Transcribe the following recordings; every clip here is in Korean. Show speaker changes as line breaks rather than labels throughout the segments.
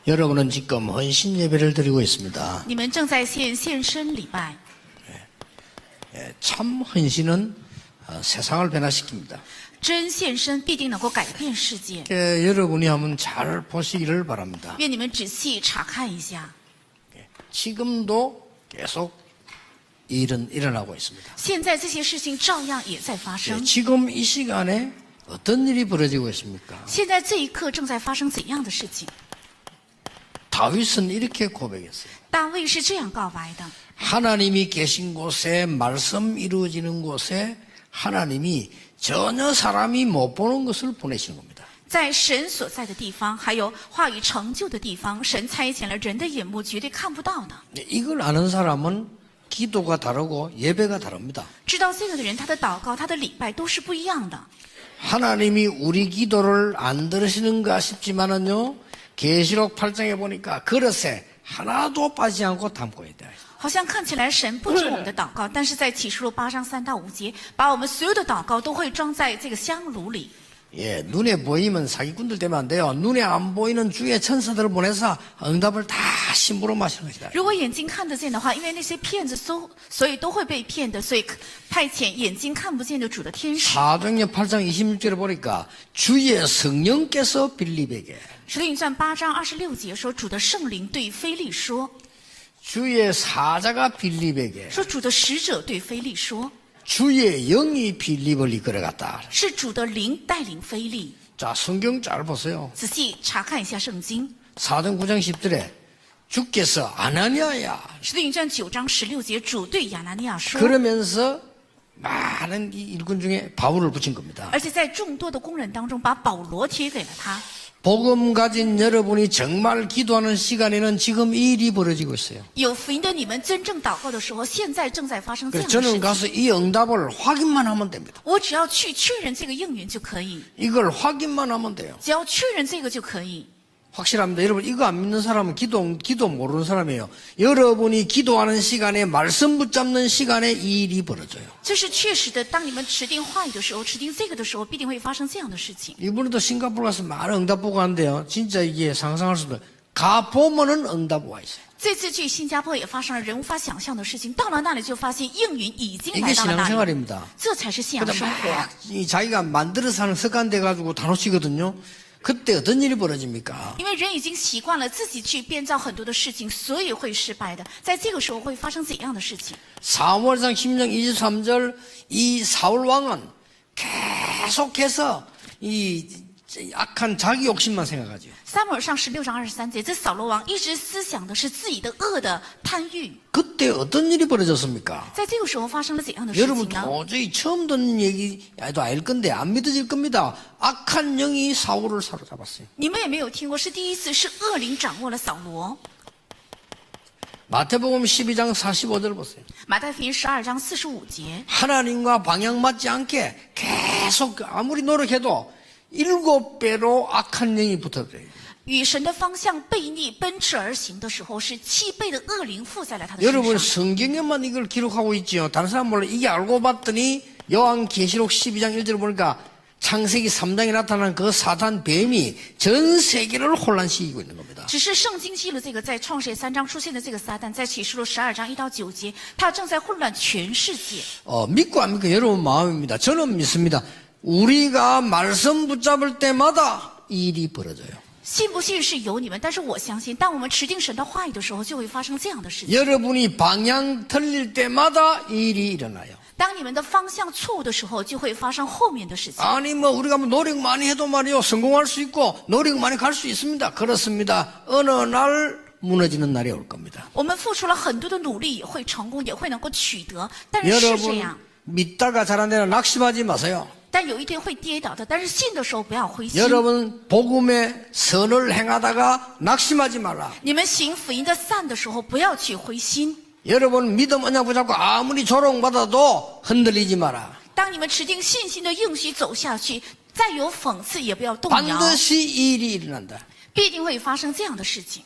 여러분은 지금 헌신 예배를 드리고 있습니다.
你们正在献身礼拜。
참 헌신은 세상을 변화시킵니다.
真献身必定能够改变世界。
여러분이 한번 잘 보시기를 바랍니다.
愿你们仔细查看一下。
지금도 계속 일은 일어나고 있습니다.
现在这些事情照样也在发生。
지금 이 시간에 어떤 일이 벌어지고 있습니까?
现在这一刻正在发生怎样的事情？
다윗은 이렇게 고백했어요.
大卫是这样告白的：
하나님이 계신 곳에 말씀 이루어지는 곳에 하나님이 전혀 사람이 못 보는 것을 보내시는 겁니다.
在神所在的地方，还有话语成就的地方，神差遣了人的眼目绝对看不到的。
이걸 아는 사람은 기도가 다르고 예배가 다릅니다.
知道这个的人，他的祷告、他的礼拜都是不一样的。
하나님이 우리 기도를 안 들으시는가 싶지만은요, 계시록 8장에 보니까 그릇에 하나도 빠지지 않고 담고 있다.
好像看起来神不听我们的祷告，但是在启示录8章3到5节，把我们所有的祷告都会装在这个香炉里。
예, 눈에 보이면 사기꾼들 되면 안 돼요. 눈에 안 보이는 주의 천사들을 보내서 응답을 다 심부름 마시는 것이다.
如果眼睛看得见的话，因为那些骗子所以都会被骗的，所以派遣眼睛看不见的主的天使。
사도행전 8장 26절에 보니까 주의 성령께서 빌립에게
使徒行传8章26节说，主的圣灵对腓力说，
주의 사자가 빌립에게
说主的使者对腓力说，
주의 영이 빌립을 이끌어갔다.
是主的灵带领腓力。
자, 성경 잘 보세요.
仔细查看一下圣经，
사도행 9장 10절에 주께서 아나니아야
使徒行传9章16节，主对亚拿尼亚说，
그러면서 많은 이 일꾼 중에 바울을 붙인 겁니다.
而且在众多的工人当中，把保罗贴给了他。
복음 가진 여러분이 정말 기도하는 시간에는 지금 이 일이 벌어지고 있어요.
有福音的你们真正祷告的时候，现在正在发生这
그래서
样的
저는
事情。
가서 이 응답을 확인만 하면 됩니다.
我只要去确认这个应允就可以，
이걸 확인만 하면 돼요.
只要确认这个就可以。
확실합니다. 여러분 이거 안 믿는 사람은 기도 모르는 사람이에요. 여러분이 기도하는 시간에 말씀 붙잡는 시간에 이 일이 벌어져요.
这是确实的。当你们持定话语的时候，持定这个的时候，必定会发生这样的事情。
이번에도 싱가포르 가서 많은 응답 보고 하는데요. 진짜 이게 상상할 수 없어요. 가보면은 응답 와 있어요.
这次去新加坡也发生了人无法想象的事情，到了那里就发现应允已经
이게
来到了那里，
신앙생활입니다.
这才是信仰生活。
이 자기가 만들어서 하는 습관돼 가지고 다 놓치거든요. 그때 어떤 일이 벌어집니까?
因为人已经习惯了自己去编造很多的事情，所以会失败的。在这个时候会发生怎样的事情？
사무엘상 10장 23절 이 사울 왕은 계속해서 이 악한 자기 욕심만 생각하죠.
撒母耳上16章23节，这扫罗王一直思想的是自己的恶的贪欲。
그때 어떤 일이 벌어졌습니까?
在这个时候发生了怎样的事
여러분
情呢？
도저히 처음 듣는 얘기도 알 건데 안 믿어질 겁니다. 악한 영이 사울을 사로잡았어요.
你们也没有听过，是第一次，是恶灵掌握了扫罗。
마태복음 12장 45절 보세요.
马太福音12章45节，
하나님과 방향 맞지 않게 계속 아무리 노력해도 7배로 악한 영이 붙어들어요.
与神的方向背逆奔驰而行的时候，是7倍的恶灵附在了他的身
여러분
上。
성경에만 이걸 기록하고 있지요. 다른 사람 몰라. 이게 알고 봤더니 요한계시록 12장 1절을 보니까 창세기 3장에 나타난 그 사단 뱀이 전 세계를 혼란시키고 있는 겁니다.
只是圣经记录这个在创世3章出现的这个撒旦，在启示录12章1到9节，他正在混乱全世界。
믿고 안 믿고 여러분 마음입니다. 저는 믿습니다. 우리가 말씀 붙잡을 때마다 이 일이 벌어져요.
信不信是由你们，但是我相信，当我们持定神的话语的时候，就会发生这样的事情。
여러분이 방향 틀릴 때마다 이 일이 일어나요.
当你们的方向错误的时候，就会发生后面的事情。
아니 뭐 우리가 뭐 노력 많이 해도 말이요 성공할 수 있고 노력 많이 갈 수 있습니다. 그렇습니다. 어느 날 무너지는 날이 올 겁니다.
我们付出了很多的努力，也会成功，也会能够取得，但是是这
여러분
样。
믿다가 잘 안 되면 낙심하지 마세요.
但有一天会跌倒的，但是信的时候不要灰心。
여러분 복음의 선을 행하다가 낙심하지 마라.
你们行福音的善的时候，不要去灰心。
여러분 믿음 언약 붙잡고 아무리 조롱받아도 흔들리지 마라.
当你们持定信心的应许走下去，再有讽刺也不要动摇，
반드시 이 일이 일어난다.
必定会发生这样的事情。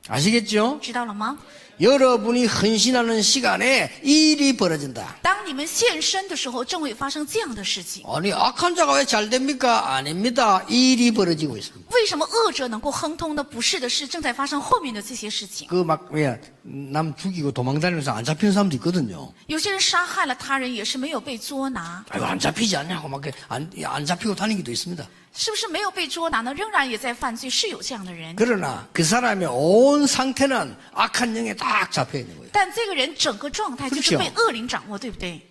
아시겠죠?
知道了吗？
여러분이 헌신하는 시간에 이 일이 벌어진다.
当你们献身的时候，正会发生这样的事情。
아니 악한 자가 왜 잘 됩니까? 아닙니다. 이 일이 벌어지고 있습니다.
为什么恶者能够亨通呢？不是的是正在发生后面的这些事情。
그 막 왜 남 죽이고 도망다니면서 안 잡히는 사람도 있거든요.
有些人杀害了他人，也是没有被捉拿，
아이고 안 잡히지 않냐고 막 안 잡히고 다니기도 있습니다.
是不是没有被捉拿呢？仍然也在犯罪，是有这样的人。
그러나 그 사람의 온 상태는 악한 영에 딱 잡혀 있는 거예요.
但这个人整个状态就是被恶灵掌握，对不对？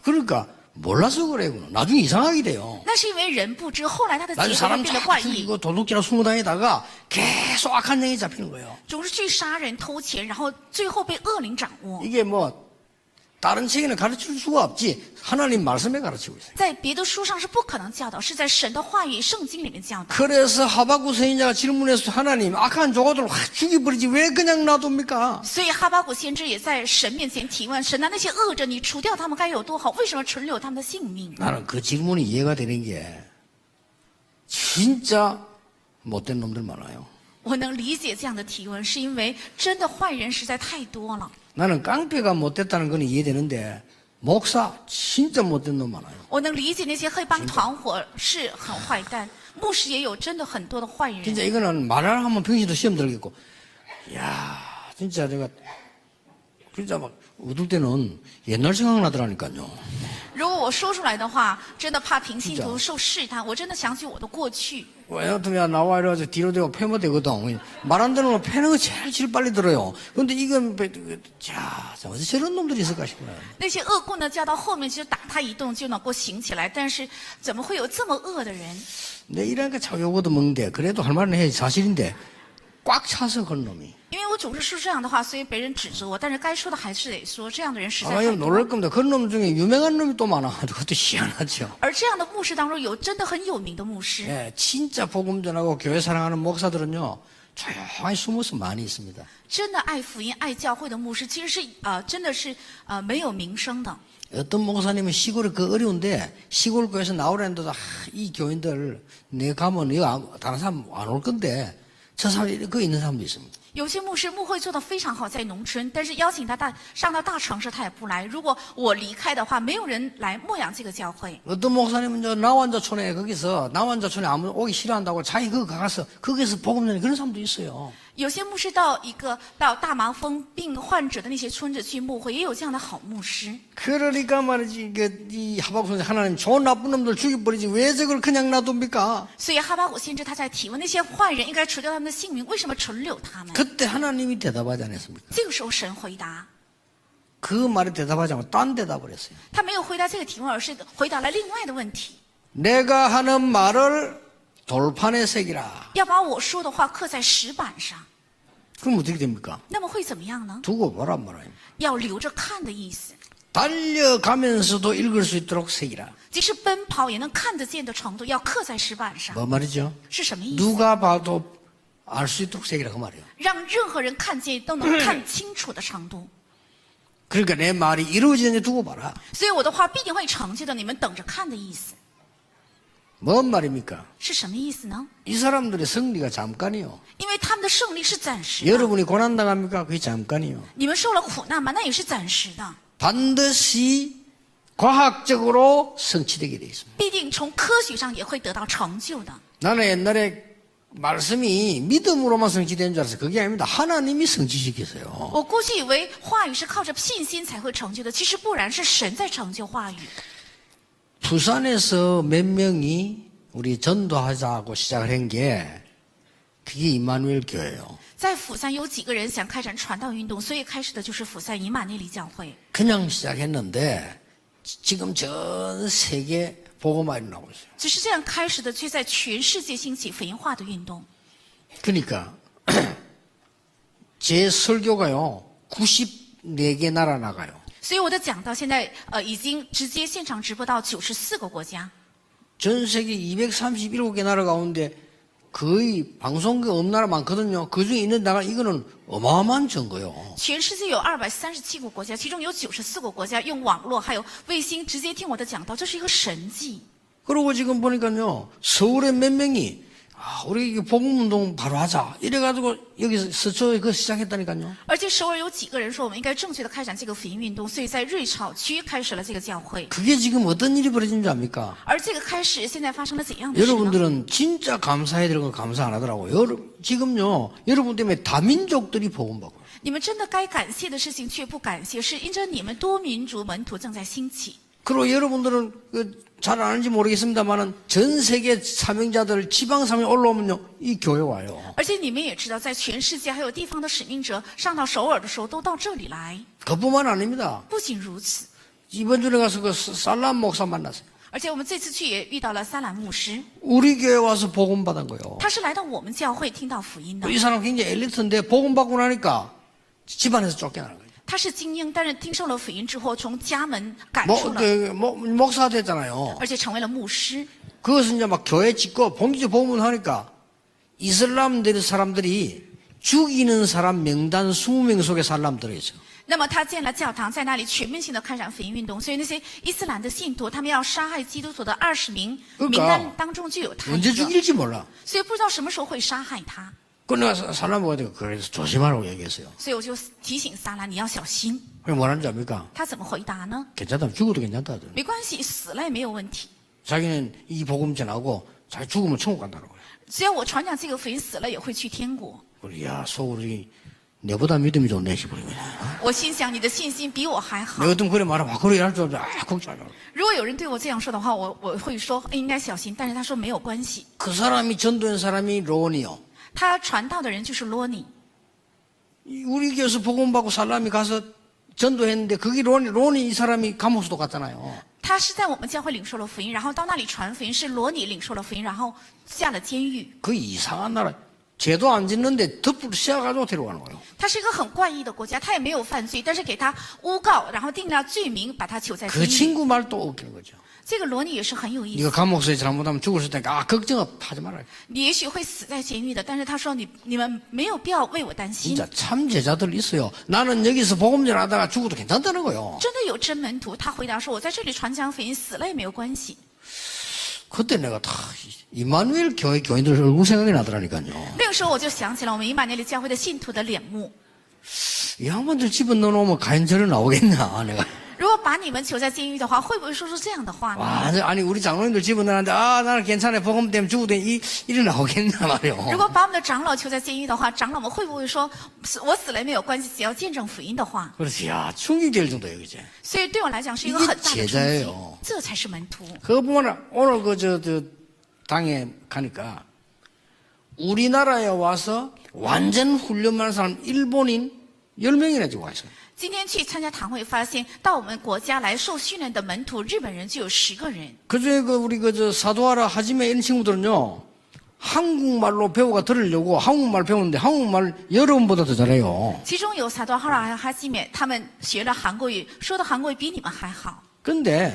그러니까 몰라서 그래요. 나중에 이상하게 돼요.
那是因为人不知，后来他的
나중에
结果
사람
变得
쫙
怪异，
죽이고 도둑질하고 숨어 다니다가 계속 악한 영이 잡히는 거예요.
总是去杀人、偷钱，然后最后被恶灵掌握。
이게 뭐 다른 책에는 가르칠 수가 없지. 하나님 말씀에 가르치고 있어요.
在别的书上是不可能教导，是在神的话语、圣经里面教导。
그래서 하박국 선지자가 질문해서 하나님 악한 조가들을 확 죽여버리지 왜 그냥 놔둡니까?
所以哈巴谷先知也在神面前提问：神啊，那些恶者，你除掉他们该有多好？为什么存留他们的性命？
나는 그 질문이 이해가 되는 게 진짜 못된 놈들 많아요.
我能理解这样的提问，是因为真的坏人实在太多了。
나는 깡패가 못됐다는 건 이해되는데 목사 진짜 못된 놈 많아요.
我能理解那些黑帮团伙是很坏蛋，牧师也有真的很多的坏人。
진짜 이거는 말을 하면 평신도 시험 들겠고 야 진짜 내가 진짜 막 얻을 때는 옛날 생각나더라니까요.
如果我说出来的话，真的怕平信徒受试探，我真的想起我的过去。
왜냐면 나와 이래가지고 뒤로 대고 패면 되거든. 말 안 되는 거 패는 거 제일 빨리 들어요. 근데 이건 자 어디 저런 놈들이 있을까 싶어요.
那些恶棍呢，叫到后面就打他一顿就能够醒起来，但是怎么会有这么恶的人？
내 이러니까 자꾸 요거도 먹는데 그래도 할 말은 해 사실인데 꽉 차서 그런 놈이.
因为我总是说这样的话，所以别人指责我，但是该说的还是得说。这样的人实在
아마
太
좀
多。
놀랄 겁니다. 그런 놈 중에 유명한 놈이 또 많아. 그것도 희한하죠.
而这样的牧师当中，有真的很有名的牧师。
예, 진짜 복음 전하고 교회 사랑하는 목사들은요 조용히 숨어서 많이 있습니다.
真的爱福音、爱教会的牧师，其实是真的是没有名声的。
어떤 목사님은 시골에 그 어려운데 시골 교회에서 나오라는데도 이 교인들 내가 가면 이거 다른 사람 안 올 건데 저 사람이 그 있는 사람도 있습니다.
有些牧师牧会做得非常好，在农村，但是邀请他上到大城市，他也不来。如果我离开的话，没有人来牧养这个教会。
어떤 목사님은 저 나완자촌에 거기서 나완자촌에 아무 오기 싫어한다고 자기 거기 가서 거기서 복음 전하는 그런 사람도 있어요.
有些牧师到大麻风病患者的那些村子去牧会，也有这样的好牧师。
그러니까 말이지 이 하박국 선생 하나님 좋은 나쁜 놈들 죽여버리지 왜 저걸 그냥 놔둡니까?
所以哈巴谷先知他在提问：那些坏人应该除掉他们的性命，为什么存留他们？
그때 하나님이 대답하지 않았습니까?
这个时候神回答，
그 말에 대답하지 않고 딴 대답을 했어요.
他没有回答这个提问，而是回答了另外的问题。
내가 하는 말을 돌판에 새기라.
要把我说的话刻在石板上，
그럼 어떻게 됩니까?
那么会怎么样呢？
두고 보란 말이에요.
要留着看的意思，
달려가면서도 읽을 수 있도록 새기라.
即使奔跑也能看得见的程度，要刻在石板上，
뭐 말이죠?
是什么意思？
누가 봐도 알 수 있도록 새기라 그 말이에요.
让任何人看见都能看清楚的程度。
그러니까 내 말이 이루어지는지 두고 봐라.
所以我的话必定会成就的，你们等着看的意思
뭔 말입니까?
是什么意思呢？
이 사람들의 승리가 잠깐이요.
因为他们的胜利是暂时的，
여러분이 고난당합니까? 그게 잠깐이요.
你们受了苦难吗？那也是暂时的，
반드시 과학적으로 성취되게 돼 있습니다.
必定从科学上也会得到成就的。
나는 옛날에 말씀이 믿음으로만 성취되는 줄 알았어요. 그게 아닙니다. 하나님이 성취시켰어요.
我过去以为话语是靠着信心才会成就的，其实不然，是神在成就话语。
부산에서 몇 명이 우리 전도하자고 시작을 한 게 그게 임마누엘 교회예요.
在釜山有几个人想开展传道运动，所以开始的就是釜山以马内利教会。
그냥 시작했는데 지금 전 세계 복음화 일어나고 있어요.
只是这样开始的，却在全世界兴起福音化的运动。
그러니까 제 설교가요 94개 나라 나가요.
所以我的讲道现在已经直接现场直播到94个国家，
전 세계 237개 나라 가운데 거의 방송국 없는 나라 많거든요. 그중에 있는 나라 이거는 어마어마한 증거요.
全世界有237个国家，其中有94个国家用网络还有卫星直接听我的讲道，这是一个神迹。
그리고 지금 보니까요 서울에 몇 명이 우리 이게 복음운동 바로 하자. 이래가지고 여기서 서초에 그거 시작했다니까요.
而且首尔有几个人说我们应该正确的开展这个福音运动，所以在瑞草区开始了这个教会。
그게 지금 어떤 일이 벌어진 줄 압니까?
而这个开始现在发生了怎样的事呢？
여러분들은 진짜 감사해야 되는 거 감사 안 하더라고요. 지금요, 여러분 때문에 다민족들이 복음받고요.
你们真的该感谢的事情却不感谢，是因着你们多民族门徒正在兴起。
그리고 여러분들은 잘 아는지 모르겠습니다만은 전 세계 사명자들 지방 사명 올라오면요, 이 교회 와요.
而且你们也知道，在全世界还有地方的使命者上到首尔的时候，都到这里来。
그뿐만 아닙니다.
不仅如此，
이번 주에 가서 그 살람 목사 만났어요.
而且我们这次去也遇到了撒兰牧师，
우리 교회 와서 복음 받은 거요.
他是来到我们教会听到福音的。
이 사람 굉장히 엘리트인데 복음 받고 나니까 집안에서 쫓겨나는 거예요.
他是精英，但是听受了福音之后，从家门赶出了，
목사가 됐잖아요.
而且成为了牧师。
그것은 이제 막 교회 짓고 본기적 복음을 하니까 이슬람들 사람들이 죽이는 사람 명단 20명 속에 살람 들어있어요.
那么他建了教堂，在那里全面性的开展福音运动，所以那些伊斯兰的信徒，他们要杀害基督徒的20名名单当中就有他一
언제
个，
죽일지 몰라.
所以不知道什么时候会杀害他。
그 내가 살람 보고 그래서 조심하라고 얘기했어요.
所以我就提醒撒拉，你要小心。
그게 뭐라는지 압니까?
他怎么回答呢？
괜찮다. 죽어도 괜찮다.
没关系，死了也没有问题，
자기는 이 복음 전하고 자기 죽으면 천국 간다고.
只要我传讲这个福音，死了也会去天国。
우리 야 속으로 내보다 믿음이 좋네 싶어요.
我心想，你的信心比我还好
내가 。 어떤 그래 말하면 그래 할 줄 알아. 걱정 안 하고.
如果有人对我这样说的话，我会说应该小心。但是他说没有关系，
그 사람이 전도한 사람이 론이요.
他传道的人就是罗尼。
우리 교회에서 복음 받고 살람이 가서 전도했는데 그게 론이 이 사람이 감옥수도 갔잖아요.
他是在我们教会领受了福音，然后到那里传福音，是罗尼领受了福音，然后下了监狱。
그 이상한 나라. 죄도 안 짓는데 덮으로 씌워가지고 데려가는 거예요.
他是一个很怪异的国家，他也没有犯罪，但是给他诬告，然后定了罪名，把他囚在监
그
狱。
친구 말 또 웃기는 거죠.
这个罗尼也是很有意
네가
思。
감옥서에 잘못하면 죽을 테니까 걱정하지 말아요.
你也许会死在监狱的，但是他说你们没有必要为我担心。
진짜 참 제자들 있어요. 나는 여기서 복음 전하다가 죽어도 괜찮다는 거예요.
真的有真门徒，他回答说：“我在这里传讲福音，死了也没有关系。
그때 내가 다 이마누엘 교회 교인들 얼굴 생각이 나더라니까요. ”
那个时候我就想起了我们以马内利教会的信徒的脸目。
이 양반들 집어넣어놓으면 가인절에 나오겠냐 내가.
如果把你们囚在监狱的话，会不会说出这样的话呢？
와, 아니 우리 장로님들 집어넣었는데 나는 괜찮아 복음 때문에 죽어도 이리 나오겠냐
如
말이요.
果把我们的长老囚在监狱的话，长老们会不会说我死了也没有关系，只要见证福音的话？
그래서 야 충격될 정도예요, 그제.
所以对我来讲是一个很大的冲
이게
击
제자예요 。
这才是门徒。
그거 보면 오늘 저 당에 가니까 우리나라에 와서 완전 훈련만 한 사람 일본인 10명이나 지금 와 있어요.
今天去参加堂会，发现到我们国家来受训练的门徒，日本人就有10个人。
그중에 우리 사도하라 하지메 이런 친구들은요 한국말로 배우가 들으려고 한국말 배우는데 한국말 여러분보다 더 잘해요.
其中有萨多哈拉还有哈基美，他们学了韩国语，说的韩国语比你们还好。
근데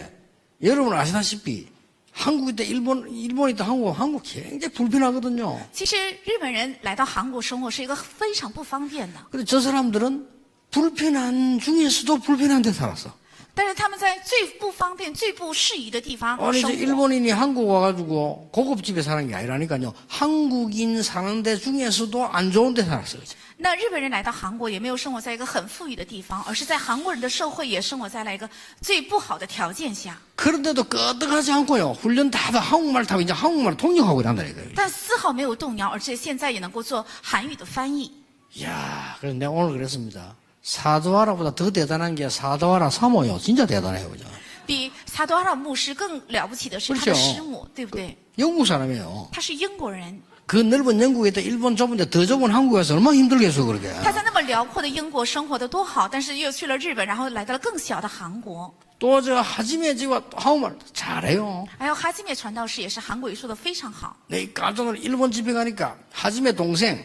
여러분 아시다시피 한국이 때 일본이 때 한국 굉장히 불편하거든요.
其实日本人来到韩国生活是一个非常不方便的，
근데 저 사람들은 불편한 중에서도 불편한 데 살았어.
但是他们在最不方便、最不适宜的地方
아니
生
이제
活。
일본인이 한국 와가지고 고급집에 사는 게 아니라니까요. 한국인 사는 데 중에서도 안 좋은 데 살았어요.
那日本人来到韩国，也没有生活在一个很富裕的地方，而是在韩国人的社会也生活在了一个最不好的条件下。
그런데도 끄떡하지 않고요. 훈련 다 한국말 타고 이제 한국말 통역하고 있단다 이거예요.
但丝毫没有动摇，而且现在也能够做韩语的翻译。
이야, 그래서 내가 오늘 그랬습니다. 사도하라보다 더 대단한 게 사도하라 사모요. 진짜 대단해요, 그죠?
比萨多哈拉牧师更了不起的是他的师母，对不对？
영국 사람이에요.
他是英国人，
그 넓은 영국에다 일본 좁은데 더 좁은 한국에서 얼마나 힘들겠어, 그러게.
他在那么辽阔的英国生活的多好，但是又去了日本，然后来到了更小的韩国。
또 저 하지메 지가 한국말 잘해요.
还有哈基美传道士也是韩国语说的非常好。
내 깜짝 놀라 일본 집에 가니까 하지메 동생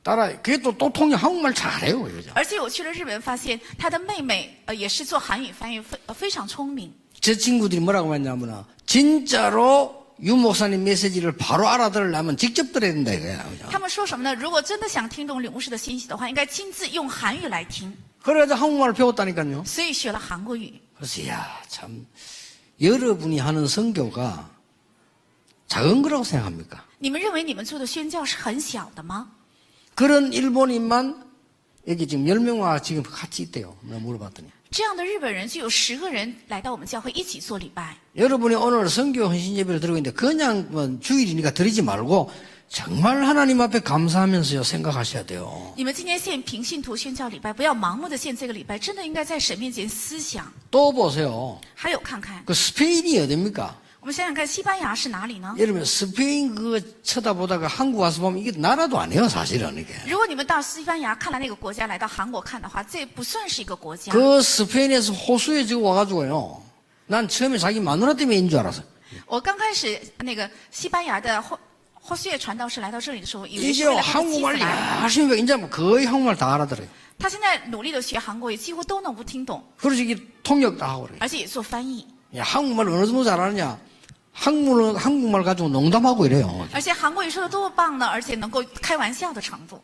따라 그게 또 통역 한국말 잘해요, 그죠?
而且我去了日本，发现他的妹妹也是做韩语翻译，非常聪明。
저 친구들이 뭐라고 했냐면 진짜로 유 목사님 메시지를 바로 알아들으려면 직접 들어야 된다 이거야. 그죠?
他们说什么呢？如果真的想听懂领牧师的信息的话，应该亲自用韩语来听。
그래가지고 한국말을 배웠다니까요.
所以学了韩国语。
그래서 야, 참 여러분이 하는 선교가 작은 거라고 생각합니까?
你们认为你们做的宣教是很小的吗？
그런 일본인만 여기 지금 10명과 지금 같이 있대요. 내가 물어봤더니.
这样的日本人就有10个人来到我们教会一起做礼拜。
여러분이 오늘 선교 헌신 예배를 드리고 있는데 그냥 뭐 주일이니까 드리지 말고 정말 하나님 앞에 감사하면서요 생각하셔야 돼요.
你们今天献平信徒宣教礼拜，不要盲目的献这个礼拜，真的应该在神面前思想。
또 보세요.
还有看看，
그 스페인이 어딥니까?
我们想想看，西班牙是哪里呢？
여러분 스페인 그거 쳐다보다가 한국 와서 보면 이게 나라도 아니에요 사실은 이게.
如果你们到西班牙看了那个国家，来到韩国看的话，这不算是一个国家。
그 스페인에서 호수에 지금 와가지고요. 난 처음에 자기 마누라 때문에 인 줄 알았어.
我刚开始那个西班牙的霍斯月传道士来到这里的时候，以为
이제
是为了他的妻子
한국말
来。
열심히 배워. 이제 뭐 거의 한국말 다 알아들어요.
他现在努力的学韩国语，几乎都能不听懂，
그래서 이게 통역 다 하고 그래요.
而且也做翻译。
야, 한국말 어느 정도 잘하느냐? 한국말 가지고 농담하고 이래요.
而且韩国语说的多棒呢，而且能够开玩笑的程度。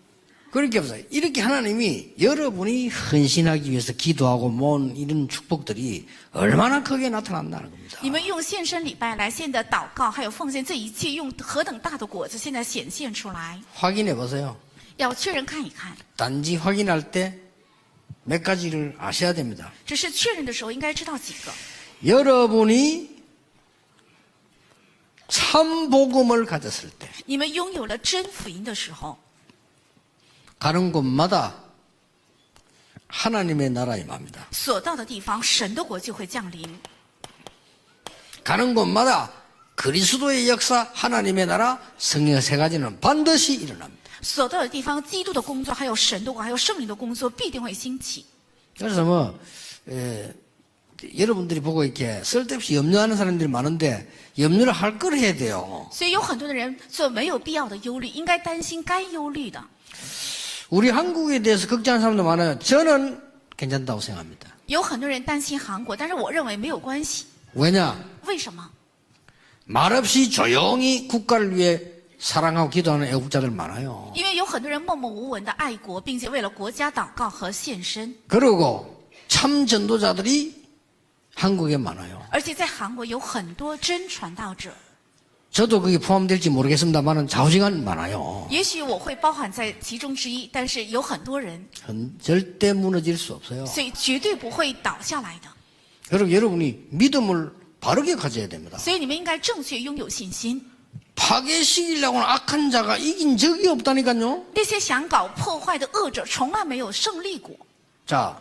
그렇게 보세요. 이렇게 하나님이 여러분이 헌신하기 위해서 기도하고 모은 이런 축복들이 얼마나 크게 나타난다는 겁니다.
你们用献身礼拜来献的祷告，还有奉献，这一切用何等大的果子，现在显现出来，
확인해 보세요.
要确认看一看。
단지 확인할 때 몇 가지를 아셔야 됩니다.
只是确认的时候，应该知道几个。
여러분이 참 복음을 가졌을 때
你们拥有了真福音的时候，
가는 곳마다 하나님의 나라 임합니다.
所到的地方，神的国就会降临。
가는 곳마다 그리스도의 역사, 하나님의 나라, 성령의 세 가지는 반드시 일어납니다.
所到的地方，基督的工作，还有神的国，还有圣灵的工作，必定会兴起。
그래서 여러분들이 보고 이렇게 쓸데없이 염려하는 사람들이 많은데 염려를 할 걸 해야 돼요.
所以有很多的人做没有必要的忧虑，应该担心该忧虑的。
우리 한국에 대해서 걱정하는 사람도 많아요. 저는 괜찮다고 생각합니다.
有很多人担心韩国，但是我认为没有关系。
왜냐?
为什么？
말없이 조용히 국가를 위해 사랑하고 기도하는 애국자들 많아요.
因为有很多人默默无闻的爱国，并且为了国家祷告和献身。
그리고 참 전도자들이 한국에 많아요.
而且在韩国有很多真传道者，
저도 거기 포함될지 모르겠습니다만 좌우지간 많아요.
也许我会包含在其中之一，但是有很多人，
절대 무너질 수 없어요.
所以绝对不会倒下来的。
그리고 여러분이 믿음을 바르게 가져야 됩니다.
所以你们应该正确拥有信心。
파괴시키려고는 악한 자가 이긴 적이 없다니까요.
那些想搞破坏的恶者从来没有胜利过。
자,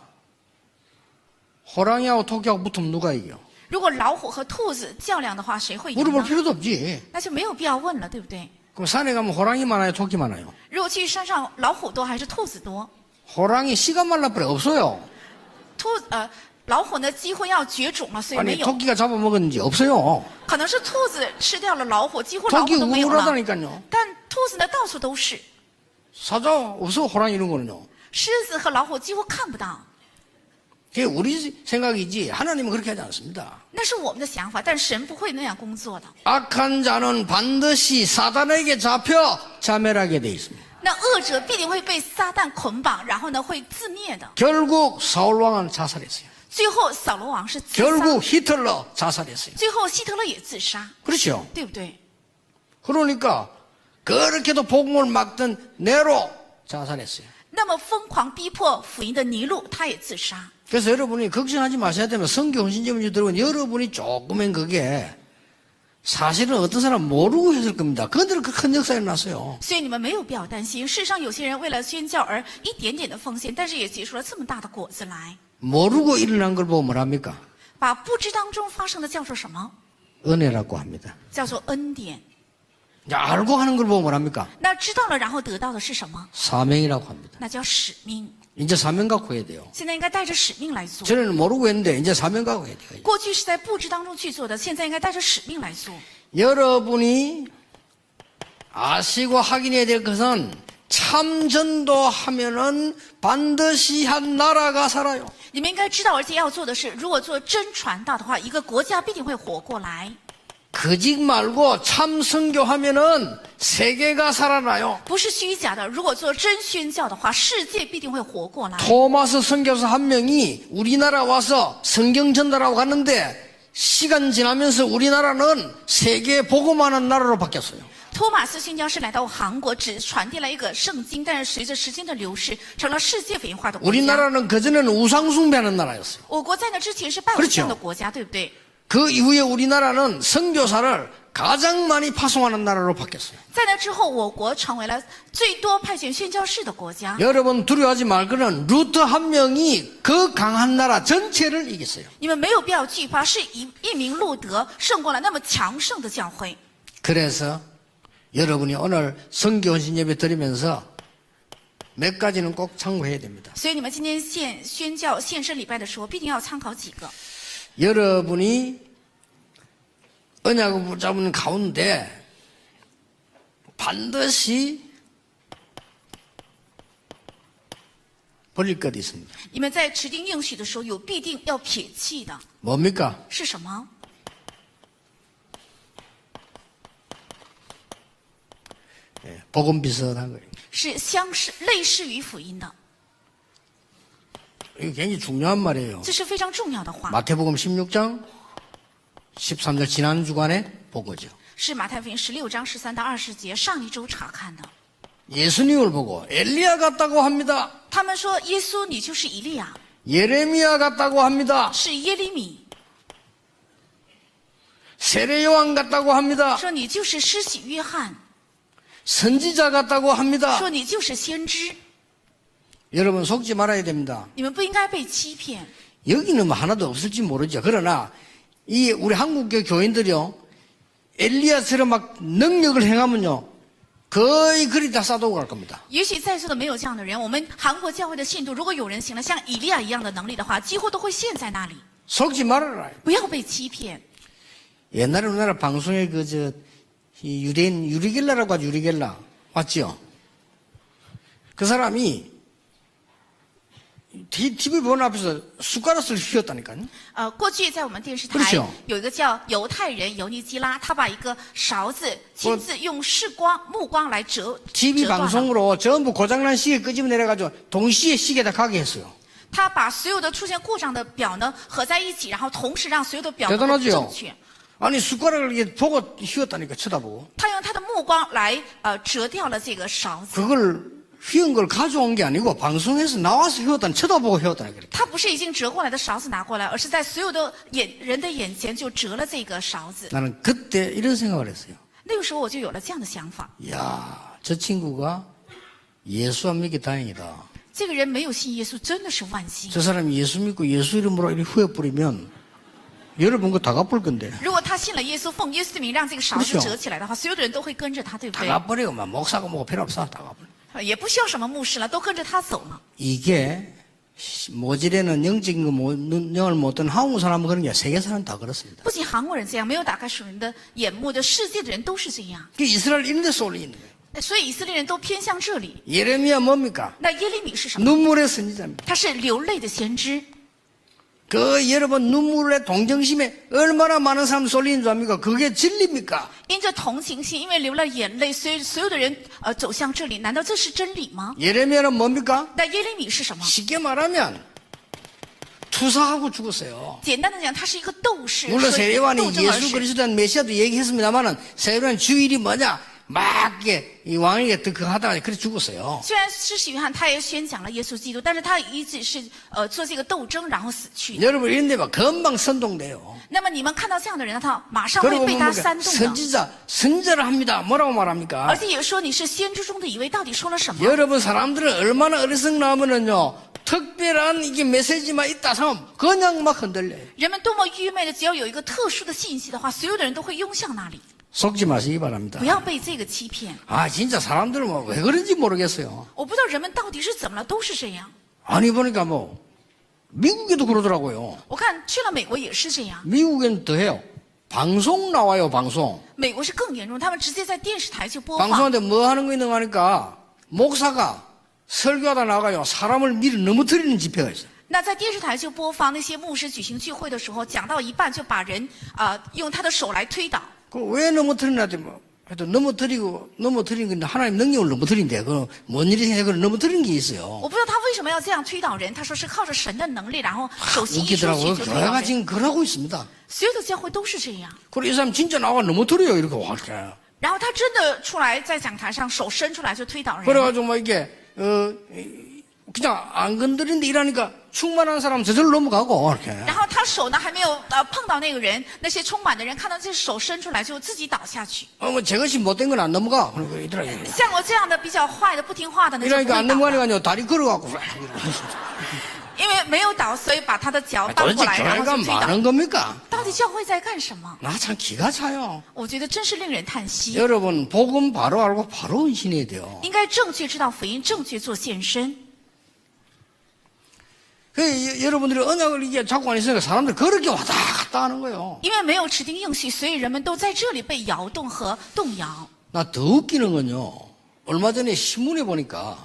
호랑이하고 토끼하고 붙으면 누가 이겨?
如果老虎和兔子较量的话，谁会赢
물어볼
呢？
필요도 없지.
那就没有必要问了，对不对？
그럼 산에 가면 호랑이 많아요, 토끼 많아요?
如果去山上，老虎多还是兔子多？
호랑이 씨가 말라버려 없어요.
老虎呢几乎要绝种了，所以没
아니
有。
토끼가 잡아먹었는지 없어요.
可能是兔子吃掉了老虎，几乎老
토끼
虎都没有了。
우물하다니까요.
但兔子呢到处都是，
사자 없어 호랑이 이런 거는요.
狮子和老虎几乎看不到。
그게 우리 생각이지 하나님은 그렇게 하지 않습니다.
那是我们的想法，但神不会那样工作的。
악한 자는 반드시 사단에게 잡혀 자멸하게 돼 있습니다.
那恶者必定会被撒旦捆绑，然后呢会自灭的。
결국 사울 왕은 자살했어요.
最后扫罗王是自杀，
결국 히틀러 자살했어요.
最后希特勒也自杀，
그렇죠.
对不对？
그러니까 그렇게도 복음을 막던 네로 자살했어요.
那么疯狂逼迫福音的尼禄，他也自杀。
그래서 여러분이 걱정하지 마셔야 되면 성교 헌신제문제 들어오면 여러분이 조금은 그게 사실은 어떤 사람 모르고 했을 겁니다. 그들은 그 큰 역사가 일어났어요.
所以你们没有必要担心。事实上，有些人为了宣教而一点点的奉献，但是也结出了这么大的果子来。
모르고 일어난 걸 보고 뭐랍니까?
把不知当中发生的叫做什么？
은혜라고 합니다.
叫做恩典。
이제 알고 하는 걸 보고 뭐랍니까?
那知道了，然后得到的是什么？
사명이라고 합니다.
那叫使命。
이제 사명 갖고 해야 돼요.
现在应该带着使命来做。
전에는 모르고 했는데 이제 사명 갖고 해야 돼요.
过去是在不知当中去做的，现在应该带着使命来做。
여러분이 아시고 확인해야 될 것은 참 전도하면은 반드시 한 나라가 살아요.
你们应该知道，而且要做的是，如果做真传道的话，一个国家必定会活过来。
거짓 말고 참 선교하면은 세계가 살아나요.
不是虚假的，如果做真宣教的话，世界必定会活过来。
토마스 선교사 한 명이 우리나라 와서 성경 전달하고 갔는데 시간 지나면서 우리나라는 세계 복음하는 나라로 바뀌었어요.
托马斯宣教士来到韩国，只传递了一个圣经，但是随着时间的流逝，成了世界福音化的国家。
우리나라는 그전에는 우상숭배하는 나라였어요.
我国在那之前是拜偶像的国家，对不对？
그 이후에 우리나라는 선교사를 가장 많이 파송하는 나라로 바뀌었어요.
在那之后，我国成为了最多派遣宣教士的国家。
여러분 두려워하지 말거는 루트 한 명이 그 강한 나라 전체를 이겼어요.
你们没有必要惧怕，是一名路德胜过了那么强盛的教会。
그래서 여러분이 오늘 선교 헌신 예배 드리면서 몇 가지는 꼭 참고해야 됩니다.
所以你们今天宣教献身礼拜的时候，必定要参考几个。
여러분이 언약을 붙잡은 가운데 반드시 버릴 것이 있습니다.
你们在持定应许的时候，有必定要撇弃的，
뭡니까?
是什么？
복음 비슷한 거예요.
是相似类似于福音的，
이거 굉장히 중요한 말이에요.
这是非常重要的话。
마태복음 16장 13절 지난 주간에 보고죠.
是马太福音16章13到20节上一周查看的。
예수님을 보고 엘리야 같다고 합니다.
他们说耶稣你就是以利亚，
예레미야 같다고 합니다.
是耶利米，
세례 요한 같다고 합니다.
说你就是施洗约翰，
선지자 같다고 합니다.
说你就是先知。
여러분 속지 말아야 됩니다.
你们不应该被欺骗。
여기는 뭐 하나도 없을지 모르죠. 그러나 이 우리 한국교 교인들이요 엘리야처럼 막 능력을 행하면요 거의 그리 다 싸도고 갈 겁니다.
也许在座的没有这样的人，我们韩国教会的信徒，如果有人行了像以利亚一样的能力的话，几乎都会陷在那里。
속지 말아라.
不要被欺骗。
옛날에 우리나라 방송에 이 유대인 유리겔라라고 하죠. 유리겔라 맞죠? 그 사람이 TV 보는 앞에서 숟가락을 휘었다니까요.
过去在我们电视台
그렇죠
有一个叫犹太人尤尼基拉，他把一个勺子亲自用目光来折
TV
断了。
방송으로 전부 고장난 시계 끄집어 내려가지고 동시에 시계에다 가게 했어요.
他把所有的出现故障的表呢合在一起，然后同时让所有的表都
대단하죠?
正确。
아니 숟가락을 이렇게 보고 휘었다니까 쳐다보고
他用他的目光来折掉了这个勺子。
그걸 휘은 걸 가져온 게 아니고 방송에서 나와서 휘었다니 쳐다보고 휘었다니 그래.
他不是已经折过来的勺子拿过来，而是在所有的人的眼前就折了这个勺子。
나는 그때 이런 생각을 했어요.
那个时候我就有了这样的想法：
야, 저 친구가 예수 안 믿기 다행이다.
这个人没有信耶稣，真的是万幸。
저 사람이 예수 믿고 예수 이름으로 이렇게 후회뿌리면 여러분 거 다 갚을 건데.
如果他信了耶稣，奉耶稣的名让这个勺子
그렇죠
折起来的话，所有的人都会跟着他，对不
다
对？
갚으려고 막 목사고 뭐고 필요 없어. 다 갚을.
也不需要什么牧师了，都跟着他走了。
이게 모질에는 영적인 거 영을 못 듣는 한국 사람은 그런 게 세계 사람 다 그렇습니다.
不仅韩国人这样，没有打开属灵的眼目的世界的人都是这样。
그 이스라엘 이런 데 쏠려 있는 거예요.
所以以色列人都偏向这里。
예레미야 뭡니까?
那耶利米是什么？
눈물의 선지자입니다.
他是流泪的先知。
그 여러분 눈물의 동정심에 얼마나 많은 사람 쏠리는 줄 압니까? 그게 진리입니까?
因着同情心，因为流了眼泪，所有的人走向这里，难道这是真理吗？
예레미야는 뭡니까?
那耶利米是什么？
쉽게 말하면 투사하고 죽었어요.
简单的讲，他是一个斗士，
물론
所以
세례요한이
斗争而
예수
死。
그리스도는 메시아도 얘기했습니다만은 세례요한 주일이 뭐냐? 막 이 왕에게 그 하다가 그래 죽었어요.
虽然施洗约翰他也宣讲了耶稣基督，但是他一直是做这个斗争，然后死去的。
여러분 이런 데막 금방 선동돼요.
那么你们看到这样的人，他马上会
그리고
被
뭐
他
뭡니까?
煽动的。
선지자를 합니다. 뭐라고
而
말합니까?
且也说你是先知中的一位，到底说了什么？
여러분 사람들은 얼마나 어리석나면은요 특별한 이게 메시지만 있다 하면 그냥 막 흔들려요.
人们多么愚昧的，只要有一个特殊的信息的话，所有的人都会拥向那里。
속지 마시기 바랍니다.
不要被这个欺骗。
아 진짜 사람들은 뭐 왜 그런지 모르겠어요.
我不知道人们到底是怎么了，都是这样。
아니 보니까 뭐 미국에도 그러더라고요.
我看去了美国也是这样，
미국엔 더해요. 방송 나와요 방송.
美国是更严重，他们直接在电视台就播放。
방송한테 뭐 하는 거 있는가 하니까 목사가 설교하다 나가요. 사람을 밀어 넘어뜨리는 집회가 있어요.
那在电视台就播放那些牧师举行聚会的时候，讲到一半就把人用他的手来推倒。
그 왜 넘어뜨리나 했더니 하여튼 넘어뜨린 건데 하나님 능력을 넘어뜨린대. 뭔 일이 생겨 그걸 넘어뜨린 게 있어요.
我不知道他为什么要这样推倒人，他说是靠着神的能力，然后手心一出去
웃기더라고요.
就推倒
교회가
人。
지금 그러고 있습니다.
所有的教会都是这样。
그리고 이 사람 진짜 나와 넘어뜨려요. 이렇게 확.
然后他真的出来在讲台上手伸出来就推倒人。
그래가지고 뭐 이게 그냥 안 건드린데 이러니까 충만한 사람 저절로 넘어가고 이렇게.
然后他手呢还没有碰到那个人，那些充满的人看到这手伸出来就自己倒下去。
뭐 저것이 못된 건 안 넘어가. 그러고 이더라고요.
像我这样的比较坏的、不听话的，那就不
이러니까
会
안
倒的。
넘어가니까요. 다리 걸어갖고.
因为没有倒，所以把他的脚搬
도대체
过来，然后
교회가
就推倒。
많은 겁니까?
到底教会在干什么？
나 참 기가 차요.
我觉得真是令人叹息。
여러분 복음 바로 알고 바로 헌신해야 돼요.
应该正确知道福音，正确做献身。
여러분들이 언약을 이게 잡고 안 있으니까 사람들이 그렇게 왔다 갔다 하는 거예요.
因为没有持定应许，所以人们都在这里被摇动和动摇。
나 더 웃기는 건요. 얼마 전에 신문에 보니까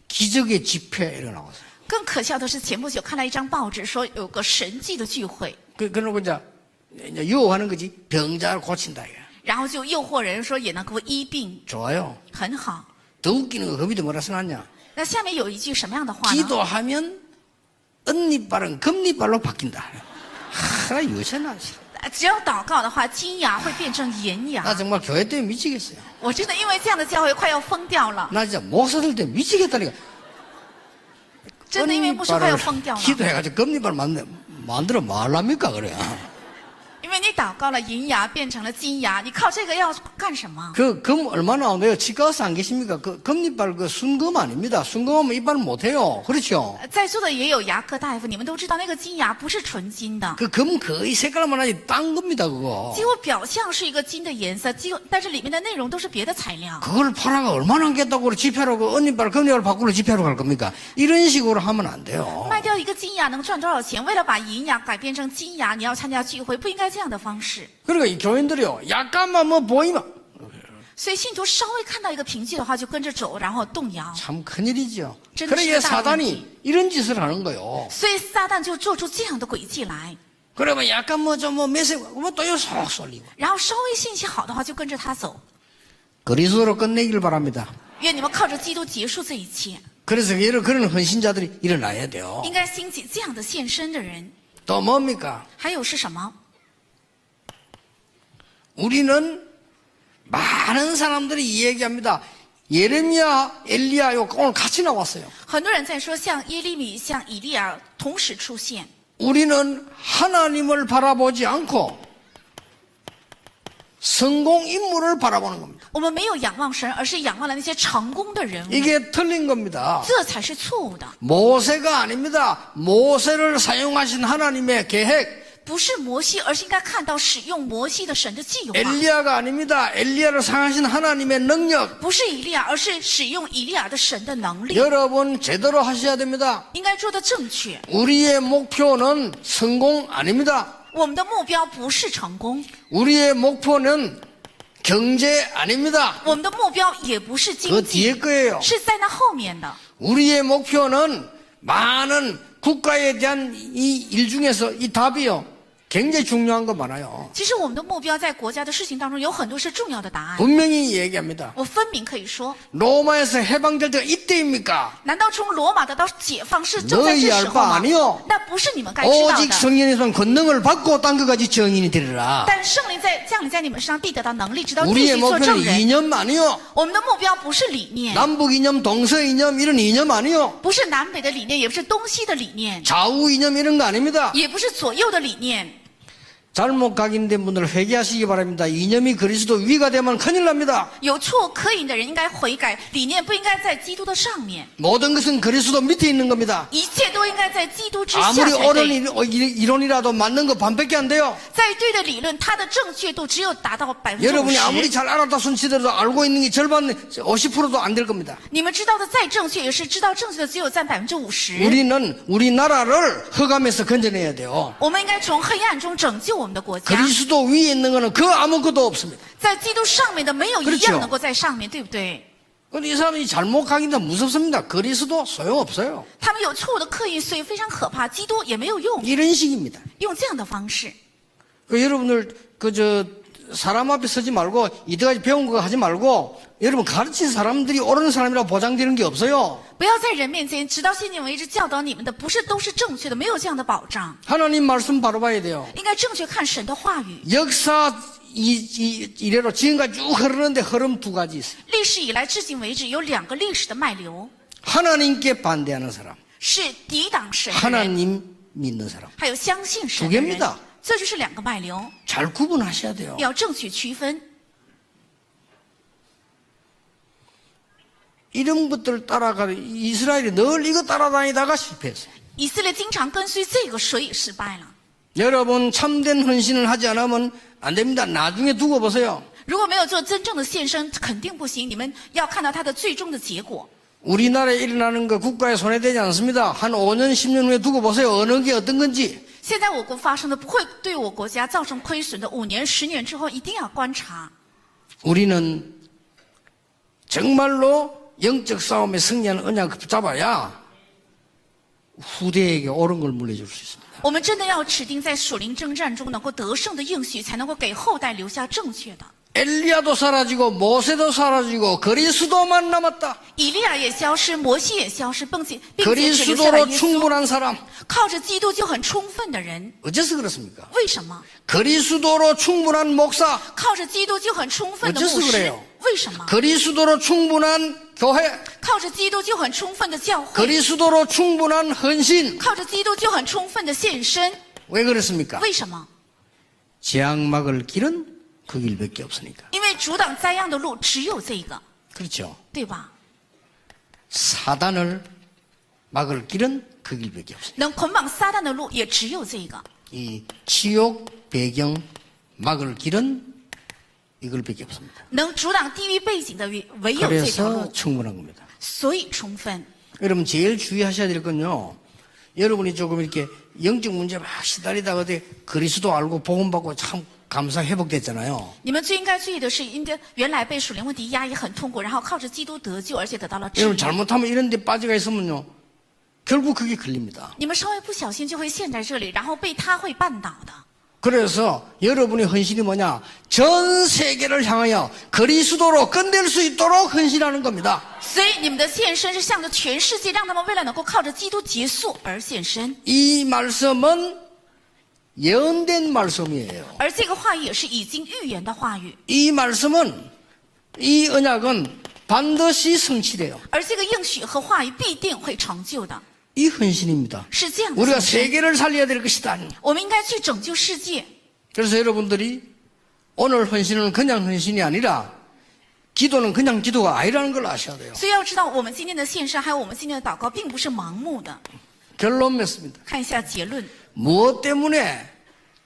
기적의 집회 이렇게 나왔어요.
更可笑的是，前不久看了一张报纸，说有个神迹的聚会，
그러고 이제 유혹하는 거지. 병자를 고친다 이게.
然后就诱惑人说也能够医病，
좋아요.
很好。
더 웃기는 거 거기도 뭐라 써놨냐.
那下面有一句什么样的话呢？
기도하면 언니발은 금리발로 바뀐다. 하, 요새나.
只要祷告的话，金牙会变成银牙。
나 정말 교회 때문에 미치겠어요.
我真的因为这样的教会快要疯掉了，
나 진짜 목사들 때문에 미치겠다니까.
真的因为牧师快要疯掉了。
기도해가지고 금리발 만들어 말랍니까 그래.
因为你祷告了银牙变成了金牙，你靠这个要干什么？
그 금 얼마나 나온대요? 치과 가서 안 계십니까? 그 금리발 그 순금 아닙니다. 순금하면 이발 못해요. 그렇죠?
在座的也有牙科大夫，你们都知道那个金牙不是纯金的，
그 금 거의 색깔만 하지 딴 겁니다 그거.
几乎表象是一个金的颜色，但是里面的内容都是别的材料。
그걸 팔아가 얼마나 하겠다고 집회로 그 언니발 금리발 바꾸러 집회로 갈 겁니까? 이런 식으로 하면 안 돼요.
卖掉一个金牙能赚多少钱？为了把银牙改变成金牙，你要参加聚会，不应该这样的方式。
그러니까 이 교인들이요 약간만 뭐 보이면
所以信徒稍微看到一个凭据的话，就跟着走，然后动摇。
참 큰일이죠.
전
그러니까
시대다
사단이 이런 짓을 하는 거예요.
所以撒旦就做出这样的诡计来，
그러면 약간 뭐 좀 뭐 매세 뭐또 쏙 쏠리고
然后稍微信息好的话，就跟着他走。
그리스도로 끝내길 바랍니다.
愿你们靠着基督结束这一切。
그래서 그런 헌신자들이 일어나야 돼요.
应该兴起这样的献身的人。
또 뭡니까?
还有是什么？
우리는 많은 사람들이 이 얘기합니다. 예레미야, 엘리야 요 오늘 같이 나왔어요.
很多人在说，像耶利米、像以利亚同时出现。
우리는 하나님을 바라보지 않고 성공 인물을 바라보는 겁니다.
我们没有仰望神，而是仰望了那些成功的人物，
이게 틀린 겁니다.
这才是错误的。
모세가 아닙니다. 모세를 사용하신 하나님의 계획.
不是摩西，而是应该看到使用摩西的神的计划。
엘리야가 아닙니다. 엘리야를 사용하신 하나님의 능력.
不是以利亚，而是使用以利亚的神的能力。
여러분 제대로 하셔야 됩니다.
应该做的正确。
우리의 목표는 성공 아닙니다.
我们的目标不是成功，
우리의 목표는 경제 아닙니다.
我们的目标也不是
그
经
뒤에
济，
거예요.
是在那后面的。
우리의 목표는 많은 국가에 대한 이 일 중에서 이 답이요. 굉장히 중요한 거 많아요.
其实我们的目标在国家的事情当中有很多是重要的答案。
분명히 얘기합니다.
我分明可以说，
로마에서 해방될 때가 이때입니까?
难道从罗马得到解放是正在
너희
这
알
时候
바
吗？
아니요.
那不是你们该知道
오직
的。
성령에서 권능을 받고 딴 것까지 정인이 되리라.
但圣灵在降临在你们身上，必得到能力，直到继
우리의
续做证
목표는
人。
이념 아니요.
我们的目标不是理念，
남북 이념, 동서 이념 이런 이념 아니요.
不是南北的理念，也不是东西的理念，
좌우 이념 이런 거 아닙니다.
也不是左右的理念。
잘못 각인된 분들 회개하시기 바랍니다. 이념이 그리스도 위가 되면 큰일 납니다.
有错可引的人应该悔改，理念不应该在基督的上面，
모든 것은 그리스도 밑에 있는 겁니다.
一切都应该在基督之下
아무리
才
옳은
对。
이론이라도 맞는 거 반밖에 안 돼요.
再对的理论，它的正确度只有达到
여러분이 아무리
50%。
잘 알았다 손치더라도 알고 있는 게 절반 50%도 안 될 겁니다.
你们知道的再正确，也是知道正确的只有占50%。
우리는 우리나라를 흑암에서 건져내야 돼요.
我们应该从黑暗中拯救我们的国家。
그리스도 위에 있는 거는 그 아무것도 없습니다.
在基督上面的没有一
그렇죠
样能够在上面，对不对？
근데 이 사람이 잘못 각인다 무섭습니다. 그리스도 소용없어요.
他们有错误的刻意，所以非常可怕。基督也没有用，
이런 식입니다.
用这样的方式。
여러분들 사람 앞에 서지 말고 이때까지 배운 거 하지 말고 여러분 가르친 사람들이 옳은 사람이라고 보장되는 게 없어요.
不要在人面前直到现今为止教导你们的不是都是正确的，没有这样的保障。
하나님 말씀 바로 봐야 돼요.
应该正确看神的话语。
역사 이래로 지금까지 쭉 흐르는데 흐름 두 가지 있어요.
历史以来至今为止有两个历史的脉流，
하나님께 반대하는 사람,
是抵挡神的人，
하나님 믿는 사람.
还有相信神
두
的人
개입니다. ，
这就是两个脉流，
잘 구분하셔야 돼요.
要正确区分。
이런 것들을 따라가 이스라엘이 늘 이거 따라다니다가 실패했어요.
以色列经常跟随这个，所以失败了。
여러분 참된 헌신을 하지 않으면 안 됩니다. 나중에 두고 보세요.
如果没有做真正的献身，肯定不行。你们要看到它的最终的结果。
우리나라에 일어나는 거 국가에 손해되지 않습니다. 한 5년, 10년 후에 두고 보세요. 어느 게 어떤 건지.
现在我国发生的不会对我国家造成亏损的，5年、10年之后一定要观察。
우리는 정말로 영적 싸움에 승리하는 언약을 붙잡아야 후대에게 옳은 걸 물려줄 수 있습니다.
我们真的要指定在属灵征战中能够得胜的应许，才能够给后代留下正确的。
엘리야도 사라지고 모세도 사라지고 그리스도만 남았다.
以利亚也消失，摩西也消失，并且只留下了
그리스도로
耶稣。
충분한 사람.
靠着基督就很充分的人，
어째서 그렇습니까?
为什么？
그리스도로 충분한 목사.
靠着基督就很充分的牧
어째서
师
그래요 ，
为什么？
그리스도로 충분한 교회.
靠着基督就很充分的教会，
그리스도로 충분한 헌신.
靠着基督就很充分的献身，
왜 그렇습니까?
为什么？
재앙 막을 길은 그 길밖에 없으니까.
因为阻挡灾殃的路只有这个，
그렇죠.
对吧？
사단을 막을 길은 그 길밖에 없습니다.
能捆绑撒旦的路也只有这个。
이 지옥 배경 막을 길은 이걸밖에 없습니다.
能阻挡地狱背景的唯有这条
그래서
路，
충분한 겁니다.
所以充分。
여러분 제일 주의하셔야 될 건요. 여러분이 조금 이렇게 영적 문제 막 시달리다가 어디 그리스도 알고 복음 받고 참 감사 회복됐잖아요.
你们最应该注意的是，应该原来被属灵问题压抑很痛苦，然后靠着基督得救，而且得到了治
여러분
愈。
잘못하면 이런 데 빠져가 있으면요. 결국 그게 걸립니다.
你们稍微不小心就会陷在这里，然后被他会绊倒的。
그래서 여러분의 헌신이 뭐냐? 전 세계를 향하여 그리스도로 끝낼 수 있도록 헌신하는 겁니다.
所以你们的献身是向着全世界，让他们为了能够靠着基督结束而献身。
이 말씀은 예언된 말씀이에요.
而这个话语也是已经预言的话语，
이 말씀은 이 언약은 반드시 성취돼요.
而这个应许和话语必定会成就的，
이 헌신입니다.
是这样的
우리가
献身。
세계를 살려야 될 것이다.
我们应该去拯救世界。
그래서 여러분들이 오늘 헌신은 그냥 헌신이 아니라 기도는 그냥 기도가 아니라는 걸 아셔야 돼요.
所以要知道，我们今天的献身还有我们今天的祷告，并不是盲目的。
결론 맺습니다.
看一下结论。
무엇 때문에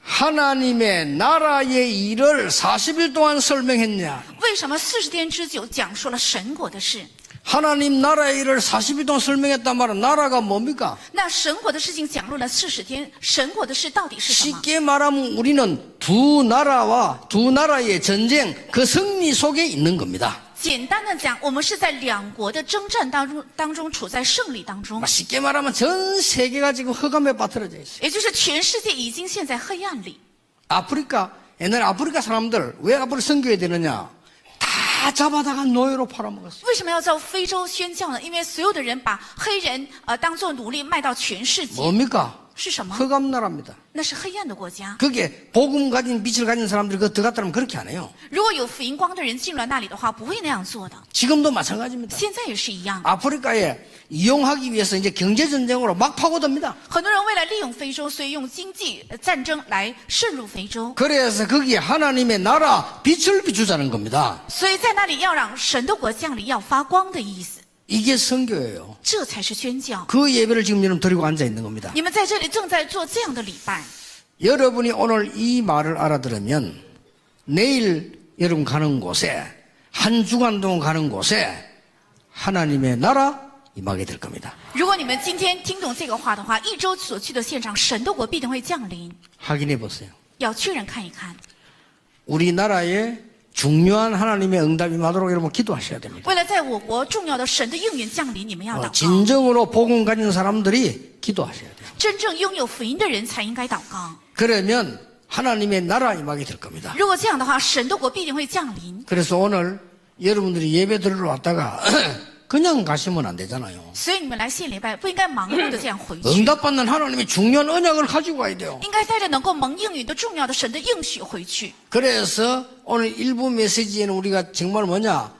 하나님의 나라의 일을 40일 동안 설명했냐?
为什么40天之久讲述了神国的事？
하나님 나라의 일을 40일 동안 설명했단 말은 나라가 뭡니까?
那神国的事情讲论了40天，神国的事到底是什么？
쉽게 말하면 우리는 두 나라의 전쟁 그 승리 속에 있는 겁니다.
简单的讲，我们是在两国的征战当中处在胜利当中，
쉽게 말하면 전 세계가 지금 흑암에 빠뜨려져 있어요.
也就是全世界已经陷在黑暗里。
아프리카, 옛날 아프리카 사람들 왜 앞으로 선교해야 되느냐? 다 잡아다가 노예로 팔아먹었어요.
为什么要在非洲宣教呢？因为所有的人把黑人当做奴隶卖到全世界，
뭡니까?
是什么？
흑암 나라입니다.
那是黑暗的国家。
그게 복음 가진 빛을 가진 사람들이 그 들어갔다면 그렇게 안 해요.
如果有福音光的人进了那里的话，不会那样做的。
지금도 마찬가지입니다.
现在也是一样，
아프리카에 이용하기 위해서 이제 경제 전쟁으로 막 파고듭니다.
很多人为了利用非洲，所以用经济战争来渗入非洲，
그래서 거기에 하나님의 나라 빛을 비추자는 겁니다.
所以在那里要让神的国降临，要发光的意思，
이게 선교예요.
这才是宣教。
그 예배를 지금 여러분 드리고 앉아 있는 겁니다.
你们在这里正在做这样的礼拜。
여러분이 오늘 이 말을 알아들으면 내일 여러분 가는 곳에 한 주간 동안 가는 곳에 하나님의 나라 임하게 될 겁니다.
如果你们今天听懂这个话的话，一周所去的现场，神的国必定会降临。
확인해 보세요.
要确认看一看，
우리나라에 중요한 하나님의 응답이 임하도록 여러분 기도하셔야 됩니다.
为了在我国重要的神的应允降临，你们要祷告。
진정으로 복음 가진 사람들이 기도하셔야 돼요.
真正拥有福音的人才应该祷告。
그러면 하나님의 나라 임하게 될 겁니다.
如果这样的话，神的国必定会降临。
그래서 오늘 여러분들이 예배 들으러 왔다가 그냥 가시면 안 되잖아요.
所以你们来献礼拜，不应该盲目的这样回去，
응답받는 하나님의 중요한 언약을 가지고 와야 돼요.
应该带着能够蒙应允的重要的神的应许回去。
그래서 오늘 일부 메시지에는 우리가 정말 뭐냐?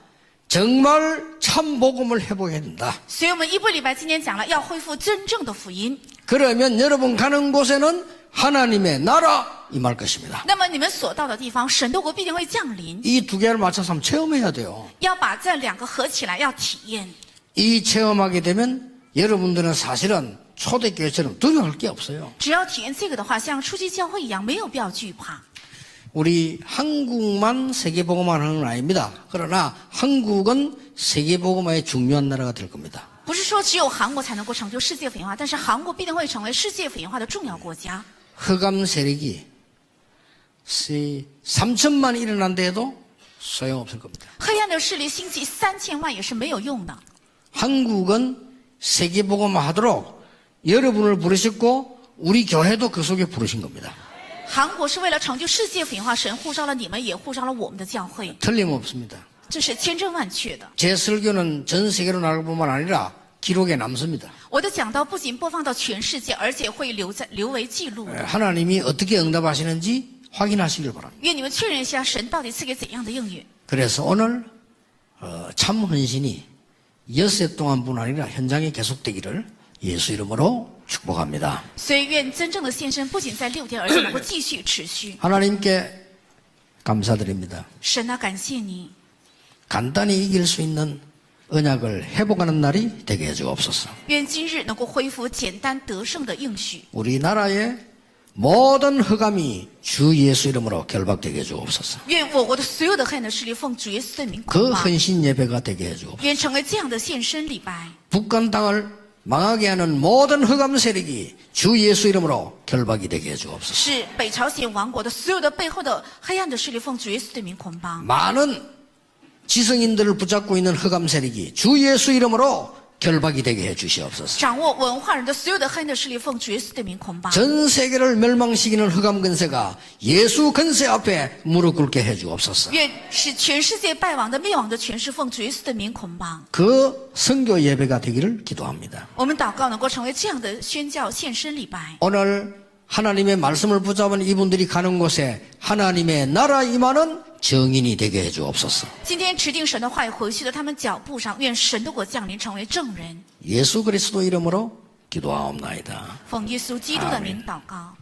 정말 참 복음을 회복해야 된다.
所以我们一部礼拜今天讲了，要恢复真正的福音。
그러면 여러분 가는 곳에는 하나님의 나라 임할 것입니다.
那么你们所到的地方，神的国必定会降临。
이 두 개를 맞춰서 한번 체험해야 돼요.
要把这两个合起来，要体验。
이 체험하게 되면 여러분들은 사실은 초대교회처럼 두려워할 게 없어요.
只要体验这个的话，像初期教会一样，没有必要惧怕。
우리 한국만 세계복음화 하는 건 아닙니다. 그러나 한국은 세계복음화의 중요한 나라가 될 겁니다.
不是说只有韩国才能够成就世界福音化，但是韩国必定会成为世界福音化的重要国家。
흑암 세력이 3천만 일어난다 해도 소용없을 겁니다.
黑暗的势力兴起3000万也是没有用的。
한국은 세계복음화 하도록 여러분을 부르셨고 우리 교회도 그 속에 부르신 겁니다.
韩国是为了成就世界福音化，神呼召了你们，也呼召了我们的教会，
틀림없습니다.
这是千真万确的。
제 설교는 전 세계로 나갈 뿐만 아니라 기록에 남습니다.
我的讲道不仅播放到全世界，而且会留为记录。
하나님이 어떻게 응답하시는지 확인하시길 바랍니다.
愿你们确认一下，神到底赐给怎样的应允。
그래서 오늘 참 헌신이 엿새 동안뿐 아니라 현장에 계속되기를 예수 이름으로 축복합니다.
所以愿真正的献身不仅在6天，而且能够继续持续。
하나님께 감사드립니다.
神啊，感谢你，
간단히 이길 수 있는 언약을 회복하는 날이 되게 해주옵소서.
愿今日能够恢复简单得胜的应许。
우리나라의 모든 흑암이 주 예수 이름으로 결박되게 해주옵소서.
愿我国的所有的黑暗的势力奉主耶稣的名
그
捆绑，
헌신 예배가 되게 해주옵소서.
愿成为这样的献身礼拜。
북한 땅을 망하게 하는 모든 흑암 세력이 주 예수 이름으로 결박이 되게 해주옵소서.
是北朝鲜王国的所有的背后的黑暗的势力奉主耶稣的名捆绑。
많은 지성인들을 붙잡고 있는 흑암 세력이 주 예수 이름으로 결박이 되게 해주시옵소서.
掌握文化人的所有的黑暗的势力奉主耶稣的名捆绑。
전 세계를 멸망시키는 흑암 근세가 예수 근세 앞에 무릎 꿇게 해주옵소서.
愿使全世界败亡的灭亡的权势奉主耶稣的名捆绑。
그 선교 예배가 되기를 기도합니다.
我们祷告能够成为这样的宣教献身礼拜。
오늘 하나님의 말씀을 붙잡은 이분들이 가는 곳에 하나님의 나라 임하는 정인이 되게 해주옵소서.
今天持定神的话语回去的他们脚步上，愿神的国降临，成为证人。
예수 그리스도 이름으로 기도하옵나이다.
奉耶稣基督的名祷告。